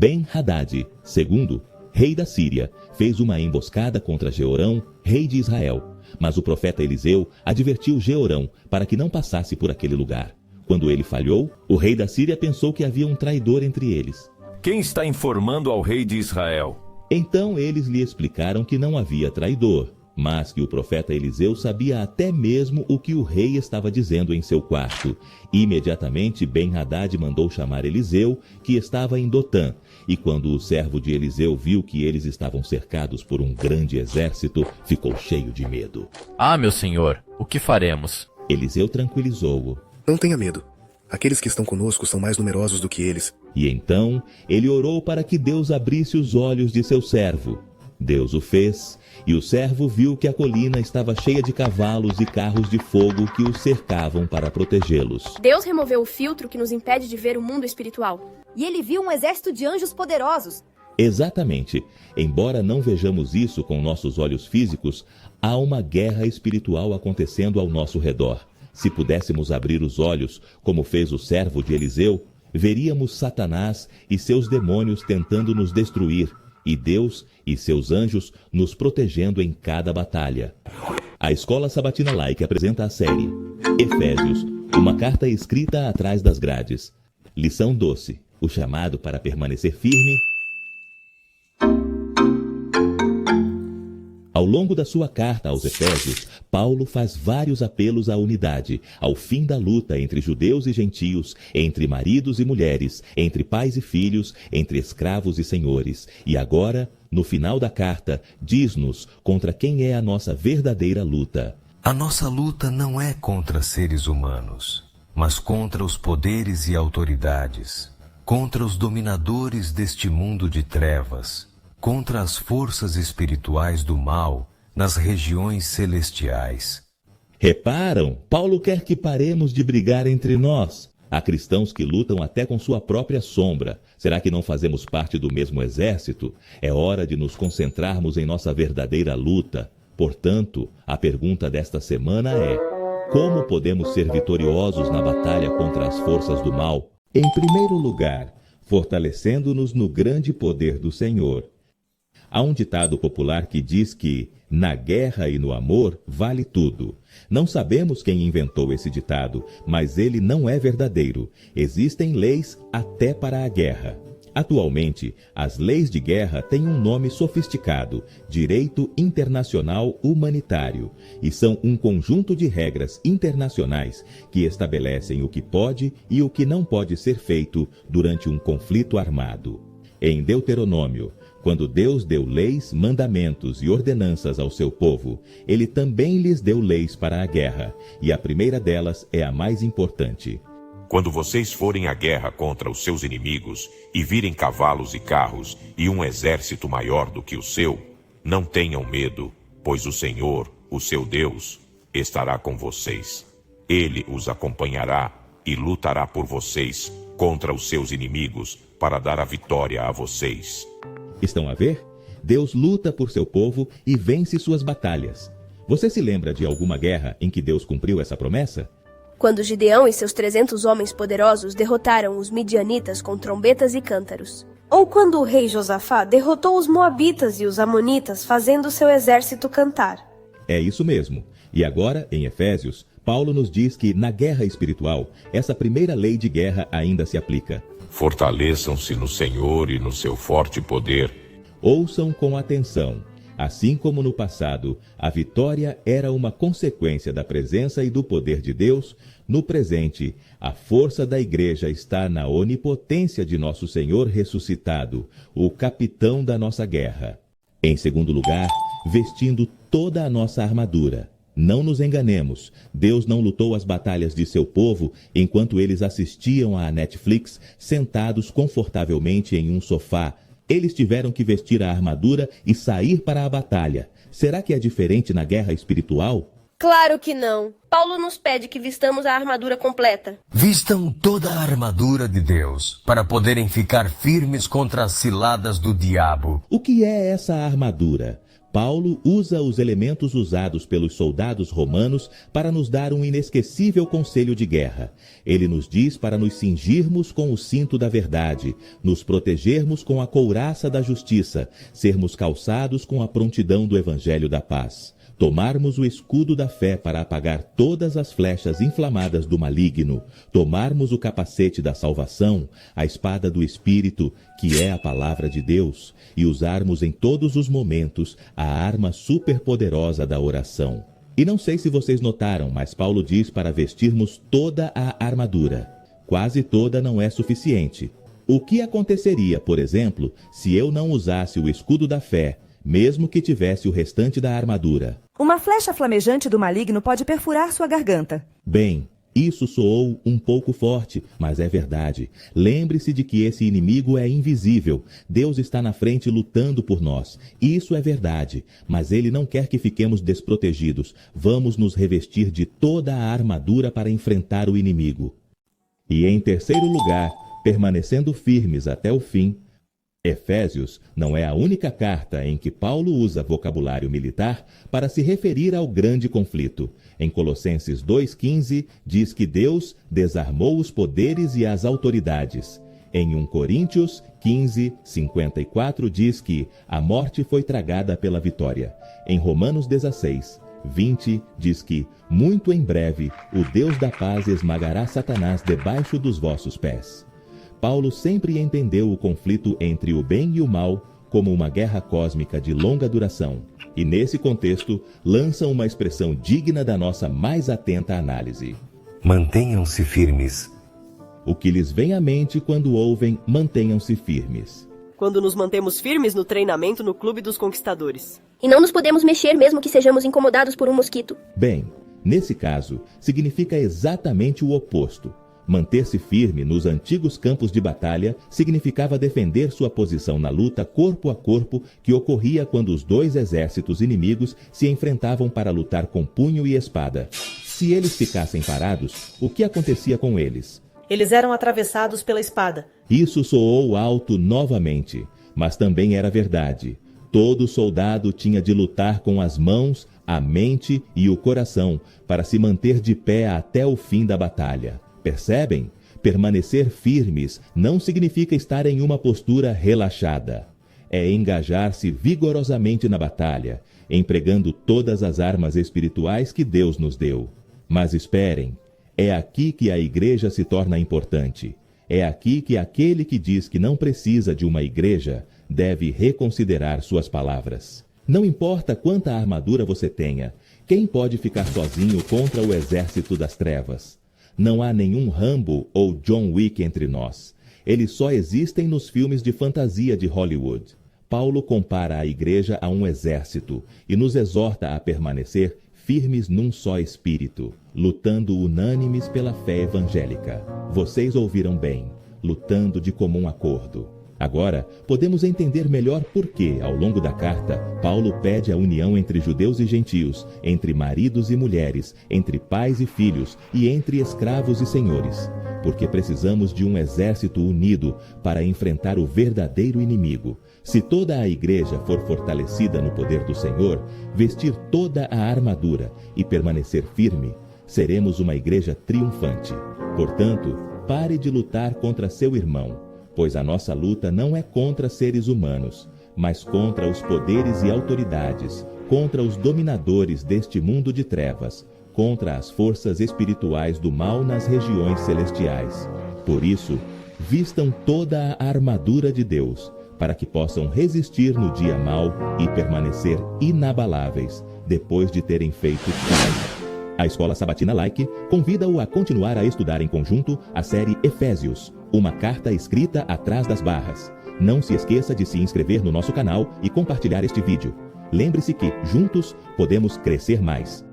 Ben-Hadad, segundo, rei da Síria, fez uma emboscada contra Jeorão, rei de Israel. Mas o profeta Eliseu advertiu Jeorão para que não passasse por aquele lugar. Quando ele falhou, o rei da Síria pensou que havia um traidor entre eles. Quem está informando ao rei de Israel? Então eles lhe explicaram que não havia traidor, mas que o profeta Eliseu sabia até mesmo o que o rei estava dizendo em seu quarto. Imediatamente Ben-Hadad mandou chamar Eliseu, que estava em Dotã. E quando o servo de Eliseu viu que eles estavam cercados por um grande exército, ficou cheio de medo. Meu senhor, o que faremos? Eliseu tranquilizou-o. Não tenha medo. Aqueles que estão conosco são mais numerosos do que eles. E então ele orou para que Deus abrisse os olhos de seu servo. Deus o fez, e o servo viu que a colina estava cheia de cavalos e carros de fogo que os cercavam para protegê-los. Deus removeu o filtro que nos impede de ver o mundo espiritual. E ele viu um exército de anjos poderosos. Exatamente. Embora não vejamos isso com nossos olhos físicos, há uma guerra espiritual acontecendo ao nosso redor. Se pudéssemos abrir os olhos, como fez o servo de Eliseu, veríamos Satanás e seus demônios tentando nos destruir, e Deus e seus anjos nos protegendo em cada batalha. A Escola Sabatina Like apresenta a série Efésios, uma carta escrita atrás das grades. Lição doce, o chamado para permanecer firme. Ao longo da sua carta aos Efésios, Paulo faz vários apelos à unidade, ao fim da luta entre judeus e gentios, entre maridos e mulheres, entre pais e filhos, entre escravos e senhores. E agora, no final da carta, diz-nos contra quem é a nossa verdadeira luta. A nossa luta não é contra seres humanos, mas contra os poderes e autoridades, contra os dominadores deste mundo de trevas, contra as forças espirituais do mal nas regiões celestiais. Reparam? Paulo quer que paremos de brigar entre nós. Há cristãos que lutam até com sua própria sombra. Será que não fazemos parte do mesmo exército? É hora de nos concentrarmos em nossa verdadeira luta. Portanto, a pergunta desta semana é: como podemos ser vitoriosos na batalha contra as forças do mal? Em primeiro lugar, fortalecendo-nos no grande poder do Senhor. Há um ditado popular que diz que, na guerra e no amor, vale tudo. Não sabemos quem inventou esse ditado, mas ele não é verdadeiro. Existem leis até para a guerra. Atualmente, as leis de guerra têm um nome sofisticado, Direito Internacional Humanitário, e são um conjunto de regras internacionais que estabelecem o que pode e o que não pode ser feito durante um conflito armado. Em Deuteronômio, quando Deus deu leis, mandamentos e ordenanças ao seu povo, ele também lhes deu leis para a guerra, e a primeira delas é a mais importante. Quando vocês forem à guerra contra os seus inimigos e virem cavalos e carros e um exército maior do que o seu, não tenham medo, pois o Senhor, o seu Deus, estará com vocês. Ele os acompanhará e lutará por vocês contra os seus inimigos para dar a vitória a vocês. Estão a ver? Deus luta por seu povo e vence suas batalhas. Você se lembra de alguma guerra em que Deus cumpriu essa promessa? Quando Gideão e seus 300 homens poderosos derrotaram os midianitas com trombetas e cântaros. Ou quando o rei Josafá derrotou os moabitas e os amonitas fazendo seu exército cantar. É isso mesmo. E agora, em Efésios, Paulo nos diz que, na guerra espiritual, essa primeira lei de guerra ainda se aplica. Fortaleçam-se no Senhor e no seu forte poder. Ouçam com atenção. Assim como no passado, a vitória era uma consequência da presença e do poder de Deus, no presente, a força da igreja está na onipotência de nosso Senhor ressuscitado, o capitão da nossa guerra. Em segundo lugar, vestindo toda a nossa armadura. Não nos enganemos, Deus não lutou as batalhas de seu povo enquanto eles assistiam à Netflix sentados confortavelmente em um sofá. Eles tiveram que vestir a armadura e sair para a batalha. Será que é diferente na guerra espiritual? Claro que não. Paulo nos pede que vistamos a armadura completa. Vistam toda a armadura de Deus, para poderem ficar firmes contra as ciladas do diabo. O que é essa armadura? Paulo usa os elementos usados pelos soldados romanos para nos dar um inesquecível conselho de guerra. Ele nos diz para nos cingirmos com o cinto da verdade, nos protegermos com a couraça da justiça, sermos calçados com a prontidão do evangelho da paz, tomarmos o escudo da fé para apagar todas as flechas inflamadas do maligno, tomarmos o capacete da salvação, a espada do Espírito, que é a palavra de Deus, e usarmos em todos os momentos a arma superpoderosa da oração. E não sei se vocês notaram, mas Paulo diz para vestirmos toda a armadura. Quase toda não é suficiente. O que aconteceria, por exemplo, se eu não usasse o escudo da fé, mesmo que tivesse o restante da armadura? Uma flecha flamejante do maligno pode perfurar sua garganta. Bem, isso soou um pouco forte, mas é verdade. Lembre-se de que esse inimigo é invisível. Deus está na frente lutando por nós. Isso é verdade, mas ele não quer que fiquemos desprotegidos. Vamos nos revestir de toda a armadura para enfrentar o inimigo. E em terceiro lugar, permanecendo firmes até o fim, Efésios não é a única carta em que Paulo usa vocabulário militar para se referir ao grande conflito. Em Colossenses 2,15 diz que Deus desarmou os poderes e as autoridades. Em 1 Coríntios 15:54 diz que a morte foi tragada pela vitória. Em Romanos 16:20 diz que, muito em breve, o Deus da paz esmagará Satanás debaixo dos vossos pés. Paulo sempre entendeu o conflito entre o bem e o mal como uma guerra cósmica de longa duração, e nesse contexto lança uma expressão digna da nossa mais atenta análise. Mantenham-se firmes. O que lhes vem à mente quando ouvem mantenham-se firmes? Quando nos mantemos firmes no treinamento no Clube dos Conquistadores. E não nos podemos mexer mesmo que sejamos incomodados por um mosquito. Bem, nesse caso, significa exatamente o oposto. Manter-se firme nos antigos campos de batalha significava defender sua posição na luta corpo a corpo que ocorria quando os dois exércitos inimigos se enfrentavam para lutar com punho e espada. Se eles ficassem parados, o que acontecia com eles? Eles eram atravessados pela espada. Isso soou alto novamente, mas também era verdade. Todo soldado tinha de lutar com as mãos, a mente e o coração para se manter de pé até o fim da batalha. Percebem? Permanecer firmes não significa estar em uma postura relaxada. É engajar-se vigorosamente na batalha, empregando todas as armas espirituais que Deus nos deu. Mas esperem, é aqui que a igreja se torna importante. É aqui que aquele que diz que não precisa de uma igreja deve reconsiderar suas palavras. Não importa quanta armadura você tenha, quem pode ficar sozinho contra o exército das trevas? Não há nenhum Rambo ou John Wick entre nós. Eles só existem nos filmes de fantasia de Hollywood. Paulo compara a igreja a um exército e nos exorta a permanecer firmes num só espírito, lutando unânimes pela fé evangélica. Vocês ouviram bem, lutando de comum acordo. Agora, podemos entender melhor por que, ao longo da carta, Paulo pede a união entre judeus e gentios, entre maridos e mulheres, entre pais e filhos e entre escravos e senhores. Porque precisamos de um exército unido para enfrentar o verdadeiro inimigo. Se toda a igreja for fortalecida no poder do Senhor, vestir toda a armadura e permanecer firme, seremos uma igreja triunfante. Portanto, pare de lutar contra seu irmão, pois a nossa luta não é contra seres humanos, mas contra os poderes e autoridades, contra os dominadores deste mundo de trevas, contra as forças espirituais do mal nas regiões celestiais. Por isso, vistam toda a armadura de Deus, para que possam resistir no dia mau e permanecer inabaláveis, depois de terem feito tudo. A Escola Sabatina Like convida-o a continuar a estudar em conjunto a série Efésios, uma carta escrita atrás das barras. Não se esqueça de se inscrever no nosso canal e compartilhar este vídeo. Lembre-se que, juntos, podemos crescer mais.